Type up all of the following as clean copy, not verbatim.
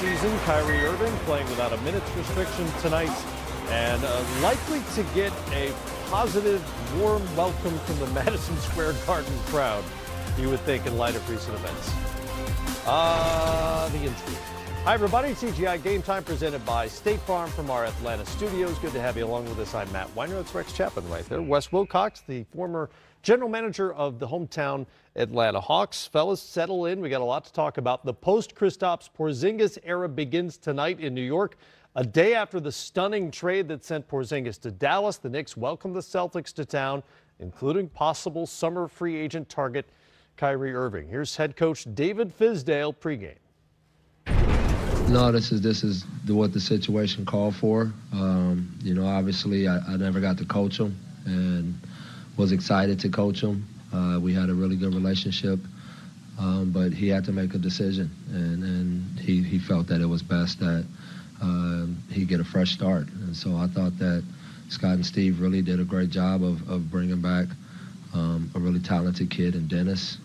season. Kyrie Irving playing without a minute's restriction tonight and likely to get a positive, warm welcome from the Madison Square Garden crowd, you would think, in light of recent events. The intrigue. Hi, everybody. CGI Game Time presented by State Farm from our Atlanta studios. Good to have you along with us. I'm Matt Weiner. It's Rex Chapman right there. Wes Wilcox, the former general manager of the hometown Atlanta Hawks. Fellas, settle in. We got a lot to talk about. The post-Kristaps Porzingis era begins tonight in New York. A day after the stunning trade that sent Porzingis to Dallas, the Knicks welcome the Celtics to town, including possible summer free agent target Kyrie Irving. Here's head coach David Fizdale pregame. No, this is what the situation called for. Obviously I never got to coach him and was excited to coach him. We had a really good relationship, but he had to make a decision, and he felt that it was best that he get a fresh start. And so I thought that Scott and Steve really did a great job of bringing back a really talented kid in Dennis,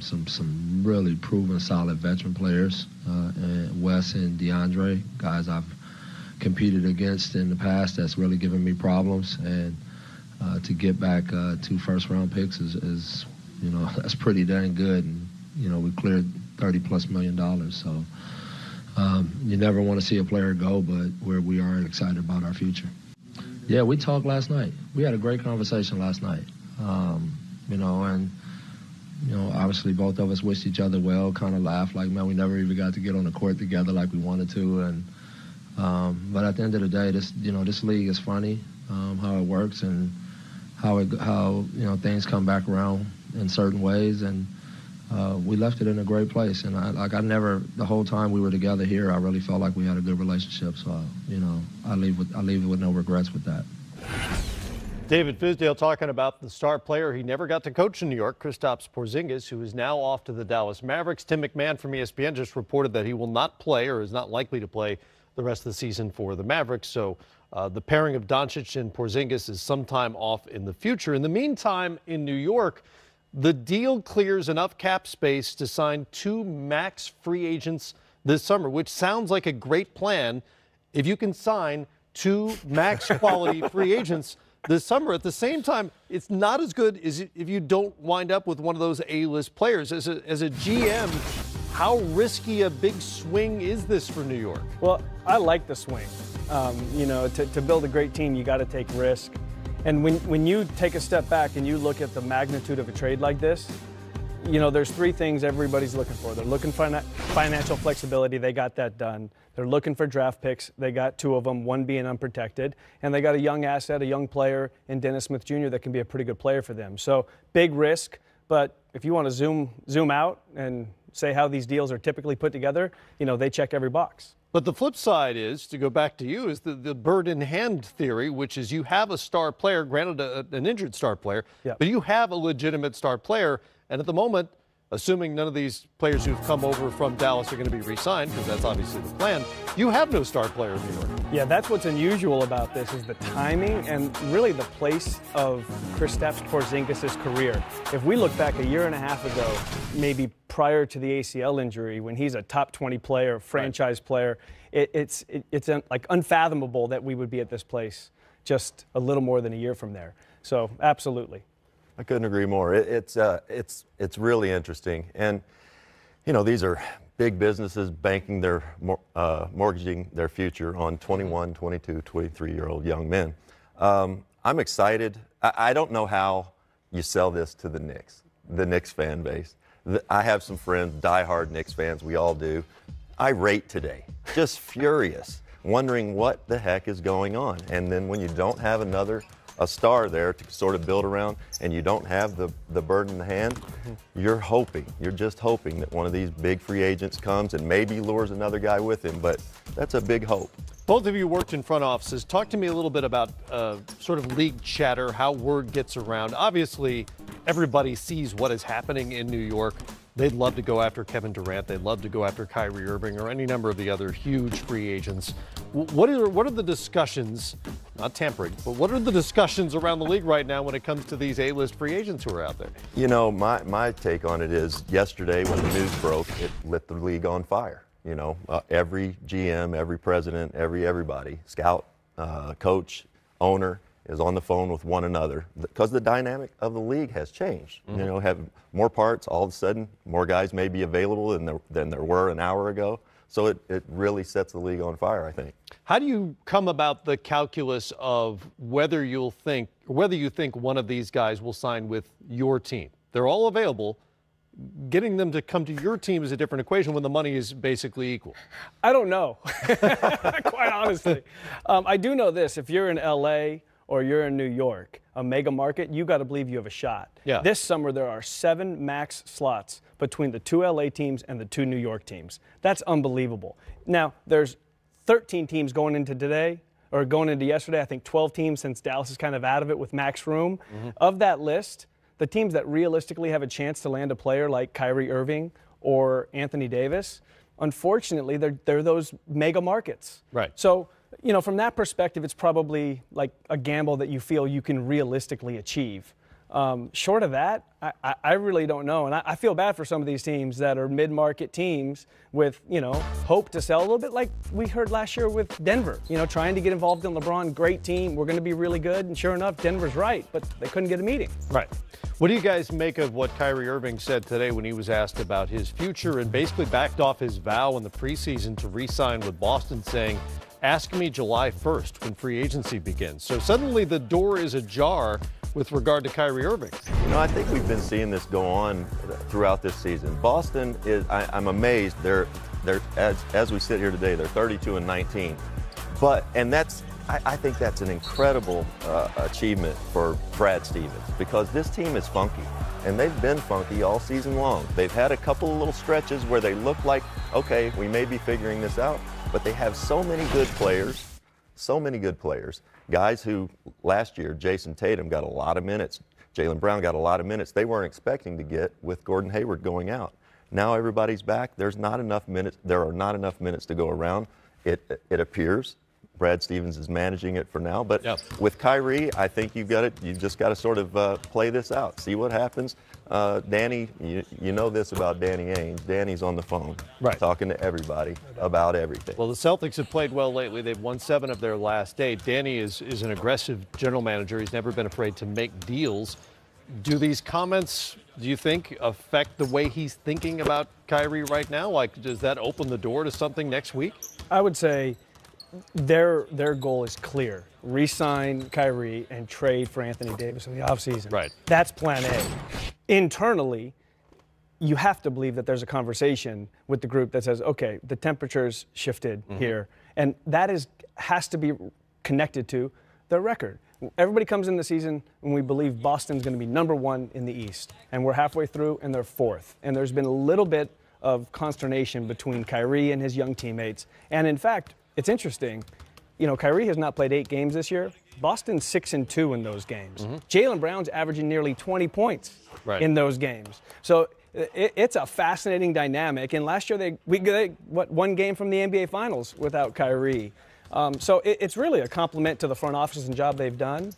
some really proven solid veteran players, and Wes and DeAndre, guys I've competed against in the past that's really given me problems, and to get back 2 first-round picks is that's pretty dang good, and we cleared $30+ million, so you never want to see a player go, but we are excited about our future. Yeah, we talked last night. We had a great conversation last night. Obviously both of us wished each other well, kind of laughed like, man, we never even got to get on the court together like we wanted to. And but at the end of the day, this league is funny, how it works and how things come back around in certain ways. And we left it in a great place. And the whole time we were together here, I really felt like we had a good relationship. So, I leave it with no regrets with that. David Fizdale talking about the star player he never got to coach in New York, Kristaps Porzingis, who is now off to the Dallas Mavericks. Tim McMahon from ESPN just reported that he will not play or is not likely to play the rest of the season for the Mavericks. So the pairing of Doncic and Porzingis is sometime off in the future. In the meantime, in New York, the deal clears enough cap space to sign 2 max free agents this summer, which sounds like a great plan if you can sign 2 max quality free agents this summer. At the same time, it's not as good as if you don't wind up with one of those A-list players. As a GM, how risky a big swing is this for New York? Well, I like the swing. To build a great team, you got to take risk. And when you take a step back and you look at the magnitude of a trade like this, there's 3 things everybody's looking for. They're looking for financial flexibility. They got that done. They're looking for draft picks. They got 2 of them, 1 being unprotected. And they got a young asset, a young player in Dennis Smith Jr. that can be a pretty good player for them. So big risk, but if you want to zoom out and say how these deals are typically put together, they check every box. But the flip side is, to go back to you, is the bird in hand theory, which is you have a star player, granted an injured star player, yep, but you have a legitimate star player. And at the moment, assuming none of these players who've come over from Dallas are going to be re-signed, because that's obviously the plan, you have no star player in New York. Yeah, that's what's unusual about this is the timing and really the place of Kristaps Porzingis' career. If we look back a year and a half ago, maybe prior to the ACL injury, when he's a top 20 player, franchise player, it's like unfathomable that we would be at this place just a little more than a year from there. So absolutely. I couldn't agree more. It's really interesting, and these are big businesses banking their mortgaging their future on 21, 22, 23-year-old young men. I'm excited. I don't know how you sell this to the Knicks fan base. I have some friends, diehard Knicks fans. We all do. Irate today, just furious, wondering what the heck is going on. And then when you don't have a star there to sort of build around, and you don't have the bird in the hand, you're just hoping that one of these big free agents comes and maybe lures another guy with him, but that's a big hope. Both of you worked in front offices. Talk to me a little bit about sort of league chatter, how word gets around. Obviously, everybody sees what is happening in New York. They'd love to go after Kevin Durant. They'd love to go after Kyrie Irving or any number of the other huge free agents. What are the discussions, not tampering, but what are the discussions around the league right now when it comes to these A-list free agents who are out there? My take on it is yesterday when the news broke, it lit the league on fire. You know, every GM, every president, everybody, scout, coach, owner is on the phone with one another because the dynamic of the league has changed. You know, have more parts, all of a sudden, more guys may be available than there were an hour ago. So it really sets the league on fire, I think. How do you come about the calculus of whether you think one of these guys will sign with your team? They're all available. Getting them to come to your team is a different equation when the money is basically equal. I don't know, quite honestly. I do know this. If you're in L.A. or you're in New York, a mega market, you got to believe you have a shot. Yeah. This summer, there are 7 max slots between the 2 L.A. teams and the 2 New York teams. That's unbelievable. Now, there's 13 teams going into today, or going into yesterday. I think 12 teams since Dallas is kind of out of it with max room. Of that list, the teams that realistically have a chance to land a player like Kyrie Irving or Anthony Davis, unfortunately, they're those mega markets. Right. So, you know, from that perspective, it's probably like a gamble that you feel you can realistically achieve. Short of that, I really don't know. And I feel bad for some of these teams that are mid-market teams with, you know, hope to sell a little bit like we heard last year with Denver, you know, trying to get involved in LeBron, great team, we're going to be really good. And sure enough, Denver's right, but they couldn't get a meeting. Right. What do you guys make of what Kyrie Irving said today when he was asked about his future and basically backed off his vow in the preseason to re-sign with Boston, saying, ask me July 1st when free agency begins? So suddenly the door is ajar with regard to Kyrie Irving. You know, I think we've been seeing this go on throughout this season. Boston is, I'm amazed, they're as we sit here today, they're 32-19. I think that's an incredible achievement for Brad Stevens, because this team is funky, and they've been funky all season long. They've had a couple of little stretches where they look like, okay, we may be figuring this out, but they have so many good players, guys who last year, Jason Tatum got a lot of minutes, Jaylen Brown got a lot of minutes they weren't expecting to get with Gordon Hayward going out. Now everybody's back. There are not enough minutes to go around. It appears. Brad Stevens is managing it for now, but with Kyrie, I think you've just got to sort of play this out, see what happens. Danny, you know this about Danny Ainge. Danny's on the phone, talking to everybody about everything. Well, the Celtics have played well lately. They've won 7 of their last 8. Danny is an aggressive general manager. He's never been afraid to make deals. Do these comments, do you think, affect the way he's thinking about Kyrie right now? Like, does that open the door to something next week? I would say their goal is clear. Re-sign Kyrie and trade for Anthony Davis in the offseason. Right. That's plan A. Internally, you have to believe that there's a conversation with the group that says, okay, the temperature's shifted here. And that has to be connected to their record. Everybody comes in the season and we believe Boston's going to be #1 in the East. And we're halfway through and they're 4th. And there's been a little bit of consternation between Kyrie and his young teammates. And in fact, it's interesting. You know, Kyrie has not played 8 games this year. Boston's 6-2 in those games. Jaylen Brown's averaging nearly 20 points in those games. So it's a fascinating dynamic. And last year they one game from the NBA Finals without Kyrie. So it's really a compliment to the front office and job they've done.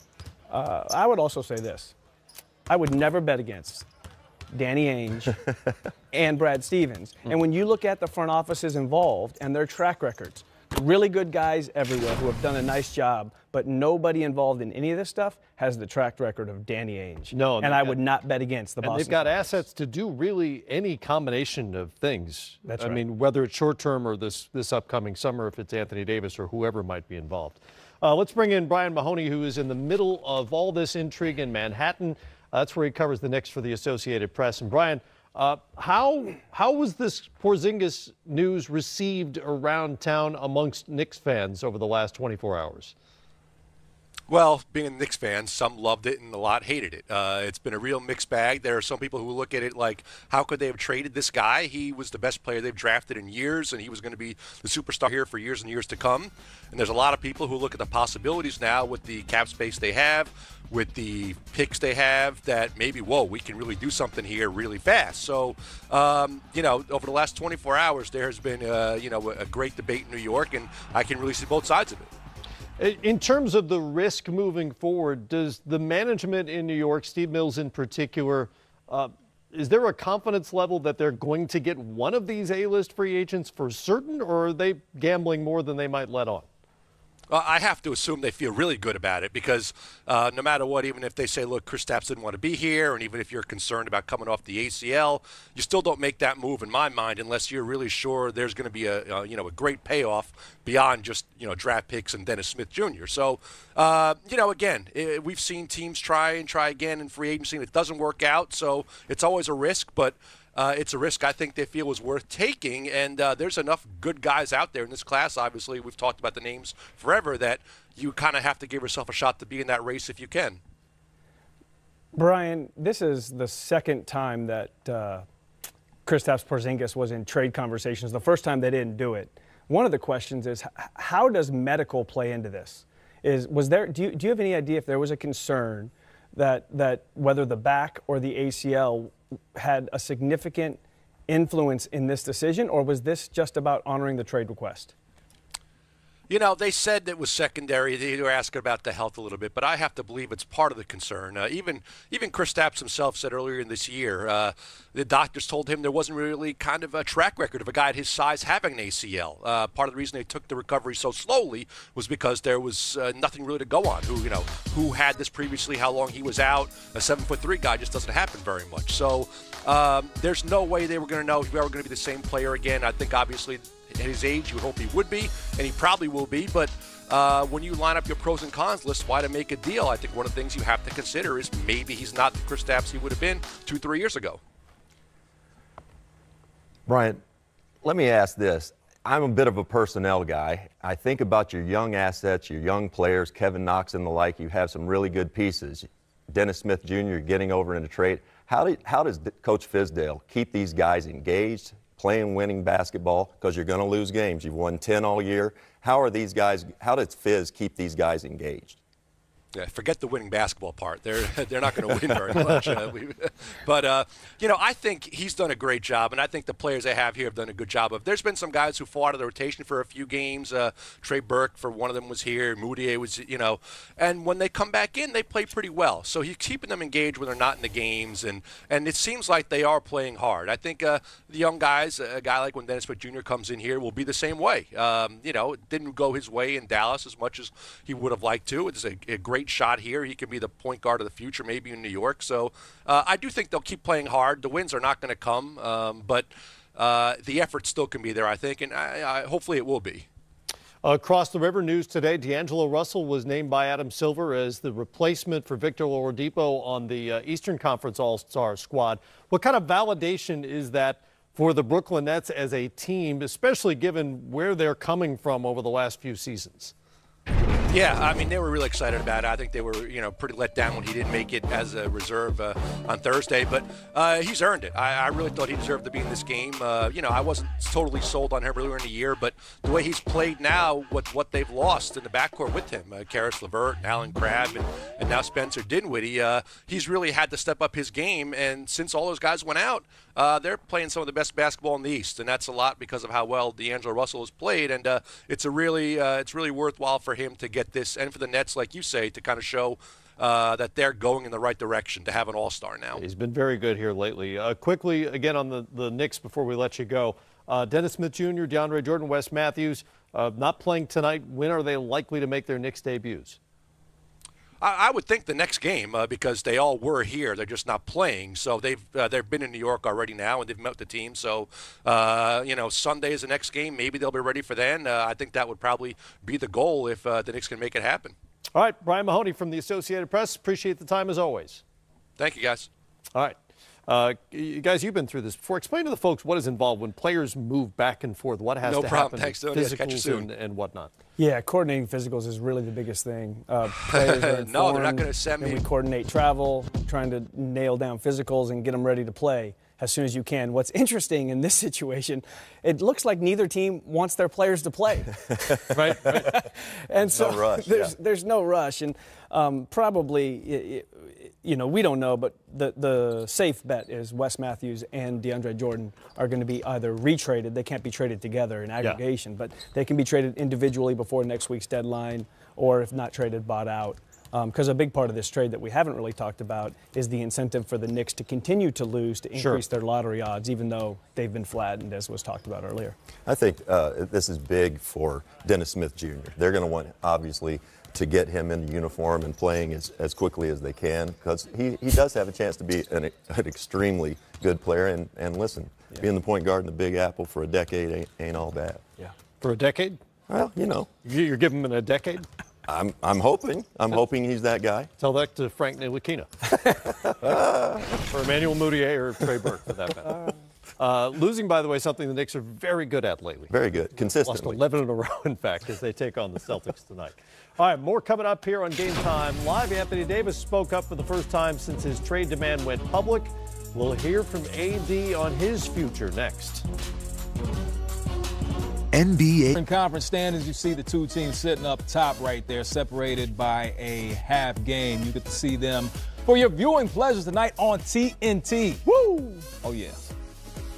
I would also say this. I would never bet against Danny Ainge and Brad Stevens. And when you look at the front offices involved and their track records, really good guys everywhere who have done a nice job, but nobody involved in any of this stuff has the track record of Danny Ainge. No, and I would not bet against the Boston. And they've got assets to do really any combination of things. That's right. I mean, whether it's short term or this upcoming summer, if it's Anthony Davis or whoever might be involved. Let's bring in Brian Mahoney, who is in the middle of all this intrigue in Manhattan. That's where he covers the Knicks for the Associated Press. And Brian, how was this Porzingis news received around town amongst Knicks fans over the last 24 hours? Well, being a Knicks fan, some loved it and a lot hated it. It's been a real mixed bag. There are some people who look at it like, how could they have traded this guy? He was the best player they've drafted in years, and he was going to be the superstar here for years and years to come. And there's a lot of people who look at the possibilities now with the cap space they have, with the picks they have, that maybe, whoa, we can really do something here really fast. So, over the last 24 hours, there has been, a great debate in New York, and I can really see both sides of it. In terms of the risk moving forward, does the management in New York, Steve Mills in particular, is there a confidence level that they're going to get one of these A-list free agents for certain, or are they gambling more than they might let on? I have to assume they feel really good about it because no matter what, even if they say, look, Kristaps didn't want to be here, and even if you're concerned about coming off the ACL, you still don't make that move in my mind unless you're really sure there's going to be a great payoff beyond just, draft picks and Dennis Smith Jr. So, again, we've seen teams try and try again in free agency, and it doesn't work out. So it's always a risk, but it's a risk I think they feel is worth taking, and there's enough good guys out there in this class. Obviously, we've talked about the names forever that you kind of have to give yourself a shot to be in that race if you can. Brian, this is the second time that Kristaps Porzingis was in trade conversations. The first time they didn't do it. One of the questions is, how does medical play into this? Do you have any idea if there was a concern that whether the back or the ACL had a significant influence in this decision, or was this just about honoring the trade request? They said it was secondary. They were asking about the health a little bit, but I have to believe it's part of the concern. Even Kristaps himself said earlier in this year, the doctors told him there wasn't really kind of a track record of a guy at his size having an ACL. Part of the reason they took the recovery so slowly was because there was nothing really to go on. Who had this previously, how long he was out. A 7'3" guy just doesn't happen very much. So there's no way they were going to know if he were going to be the same player again. I think obviously at his age, you would hope he would be, and he probably will be. But when you line up your pros and cons list, why to make a deal? I think one of the things you have to consider is maybe he's not the Kristaps he would have been 2-3 years ago. Brian, let me ask this. I'm a bit of a personnel guy. I think about your young assets, your young players, Kevin Knox and the like. You have some really good pieces. Dennis Smith Jr. getting over in a trade. How does Coach Fizdale keep these guys engaged, playing winning basketball, because you're going to lose games? You've won 10 all year. How does Fizz keep these guys engaged? Yeah, forget the winning basketball part. They're not going to win very much. But I think he's done a great job, and I think the players they have here have done a good job. There's been some guys who fall out of the rotation for a few games. Trey Burke, for one of them, was here. Moutier was, and when they come back in, they play pretty well. So he's keeping them engaged when they're not in the games, and it seems like they are playing hard. I think the young guys, a guy like when Dennis Smith Jr. comes in here, will be the same way. It didn't go his way in Dallas as much as he would have liked to. It's a great shot here. He could be the point guard of the future, maybe in New York. So I do think they'll keep playing hard. The wins are not going to come, but the effort still can be there, I think, and hopefully it will be. Across the river, news today, D'Angelo Russell was named by Adam Silver as the replacement for Victor Oladipo on the Eastern Conference All-Star squad. What kind of validation is that for the Brooklyn Nets as a team, especially given where they're coming from over the last few seasons? Yeah, I mean, they were really excited about it. I think they were, pretty let down when he didn't make it as a reserve on Thursday. But he's earned it. I really thought he deserved to be in this game. I wasn't totally sold on him earlier in the year, but the way he's played now, what they've lost in the backcourt with him, Karis LeVert, Alan Crabb, and now Spencer Dinwiddie, he's really had to step up his game. And since all those guys went out, they're playing some of the best basketball in the East, and that's a lot because of how well D'Angelo Russell has played. And it's really worthwhile for him to get this, and for the Nets, like you say, to kind of show that they're going in the right direction to have an all-star now. He's been very good here lately. Quickly, again, on the Knicks before we let you go. Dennis Smith Jr., DeAndre Jordan, Wes Matthews, not playing tonight. When are they likely to make their Knicks debuts? I would think the next game because they all were here. They're just not playing. So they've been in New York already now, and they've met the team. So, Sunday is the next game. Maybe they'll be ready for then. I think that would probably be the goal if the Knicks can make it happen. All right, Brian Mahoney from the Associated Press. Appreciate the time as always. Thank you, guys. All right. You guys, you've been through this before. Explain to the folks what is involved when players move back and forth. What has to happen? Thanks, Tony. Catch you soon. And whatnot. Yeah, coordinating physicals is really the biggest thing. Players are informed, no, they're not going to send me. And we coordinate travel, trying to nail down physicals and get them ready to play as soon as you can. What's interesting in this situation, it looks like neither team wants their players to play. Right. And so no rush, there's no rush. And probably, we don't know, but the safe bet is Wes Matthews and DeAndre Jordan are going to be either retraded. They can't be traded together in aggregation, but they can be traded individually before next week's deadline, or if not traded, bought out. Because a big part of this trade that we haven't really talked about is the incentive for the Knicks to continue to lose to increase their lottery odds, even though they've been flattened, as was talked about earlier. I think this is big for Dennis Smith Jr. They're going to want, obviously, to get him in the uniform and playing as quickly as they can, because he does have a chance to be an extremely good player. And listen, being the point guard in the Big Apple for a decade ain't all bad. Yeah. For a decade? Well, you know. You're giving him a decade? I'm hoping. I'm hoping he's that guy. Tell that to Frank Ntilikina. Or Emmanuel Mudiay or Trey Burke, for that matter. Losing, by the way, something the Knicks are very good at lately. Very good, consistently. Lost 11 in a row, in fact, as they take on the Celtics tonight. All right, more coming up here on Game Time Live. Anthony Davis spoke up for the first time since his trade demand went public. We'll hear from AD on his future next. NBA. In conference standings, you see the two teams sitting up top right there, separated by a half game. You get to see them for your viewing pleasures tonight on TNT. Woo! Oh, yeah.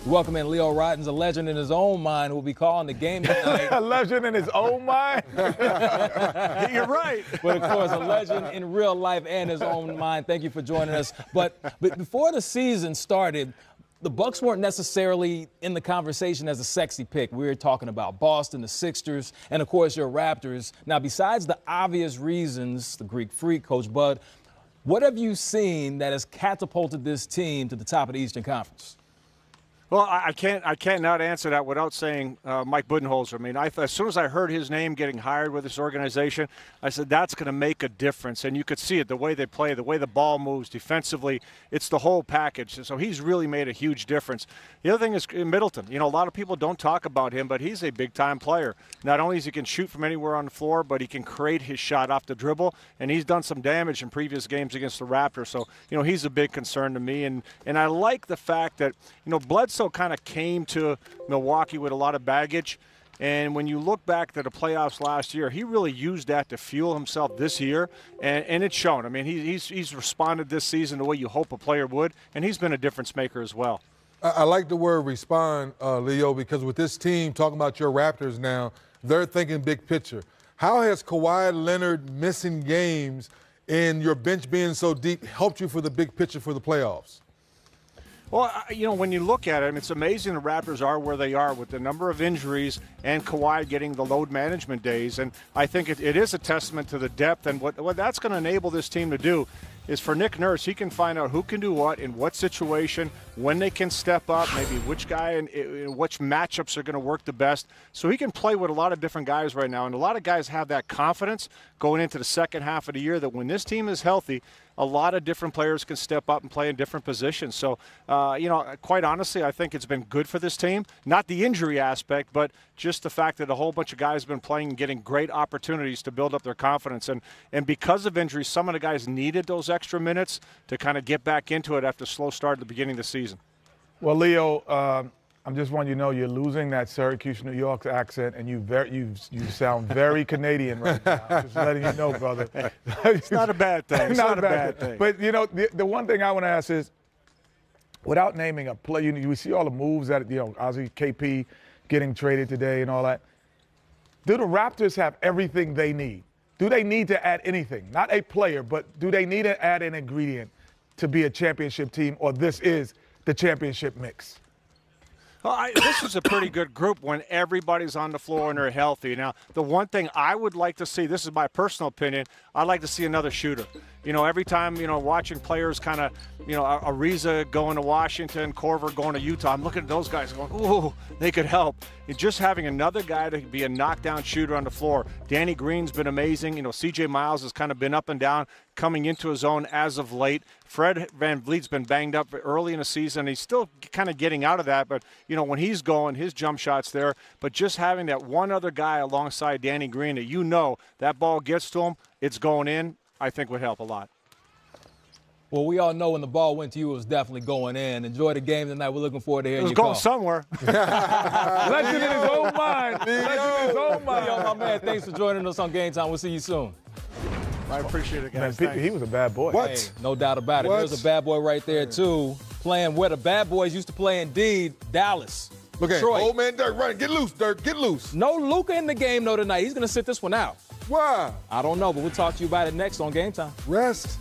Welcome in Leo Rottens, a legend in his own mind, who will be calling the game tonight. A legend in his own mind? You're right. But, of course, a legend in real life and his own mind. Thank you for joining us. But before the season started, the Bucks weren't necessarily in the conversation as a sexy pick. We were talking about Boston, the Sixers, and, of course, your Raptors. Now, besides the obvious reasons, the Greek Freak, Coach Bud, what have you seen that has catapulted this team to the top of the Eastern Conference? Well, I can't not answer that without saying Mike Budenholzer. I mean, as soon as I heard his name getting hired with this organization, I said that's going to make a difference. And you could see it, the way they play, the way the ball moves defensively. It's the whole package. So he's really made a huge difference. The other thing is Middleton. You know, a lot of people don't talk about him, but he's a big-time player. Not only he can shoot from anywhere on the floor, but he can create his shot off the dribble. And he's done some damage in previous games against the Raptors. So, you know, he's a big concern to me. And I like the fact that, you know, Bledsoe kind of came to Milwaukee with a lot of baggage. And when you look back to the playoffs last year, he really used that to fuel himself this year, and it's shown. I mean, he's responded this season the way you hope a player would, and he's been a difference maker as well. I like the word respond, Leo, because with this team, talking about your Raptors now, they're thinking big picture. How has Kawhi Leonard missing games and your bench being so deep helped you for the big picture for the playoffs? Well, you know, when you look at it, it's amazing the Raptors are where they are with the number of injuries and Kawhi getting the load management days. And I think it is a testament to the depth. And what that's going to enable this team to do is for Nick Nurse, he can find out who can do what in what situation, when they can step up, maybe which guy and which matchups are going to work the best. So he can play with a lot of different guys right now. And a lot of guys have that confidence going into the second half of the year that when this team is healthy, a lot of different players can step up and play in different positions. So, you know, quite honestly, I think it's been good for this team. Not the injury aspect, but just the fact that a whole bunch of guys have been playing and getting great opportunities to build up their confidence. And because of injuries, some of the guys needed those extra minutes to kind of get back into it after a slow start at the beginning of the season. Well, Leo, I'm just wanting you to know you're losing that Syracuse, New York accent, and you sound very Canadian right now. Just letting you know, brother. It's not a bad thing. It's not a bad thing. But, you know, the one thing I want to ask is, without naming a player, we see all the moves that, you know, Ozzy, KP getting traded today and all that. Do the Raptors have everything they need? Do they need to add anything? Not a player, but do they need to add an ingredient to be a championship team, or this is the championship mix? Well, this is a pretty good group when everybody's on the floor and they're healthy. Now, the one thing I would like to see, this is my personal opinion, I'd like to see another shooter. You know, every time, you know, watching players kind of, you know, Ariza going to Washington, Korver going to Utah, I'm looking at those guys going, ooh, they could help. And just having another guy to be a knockdown shooter on the floor. Danny Green's been amazing. You know, C.J. Miles has kind of been up and down, coming into his own as of late. Fred VanVleet's been banged up early in the season. He's still kind of getting out of that, but, you know, when he's going, his jump shot's there. But just having that one other guy alongside Danny Green that you know that ball gets to him, it's going in, I think would help a lot. Well, we all know when the ball went to you, it was definitely going in. Enjoy the game tonight. We're looking forward to hearing your call. It was going somewhere. Legend in his own mind. Legend in his own mind. Leo, my man, thanks for joining us on Game Time. We'll see you soon. I appreciate it, guys. Man, he was a bad boy. What? Hey, no doubt about it. There's a bad boy right there, too, playing where the bad boys used to play indeed, Dallas. Look at Detroit. old man Dirk running. Get loose, Dirk. Get loose. No Luka in the game, though, tonight. He's going to sit this one out. Why? I don't know, but we'll talk to you about it next on Game Time. Rest.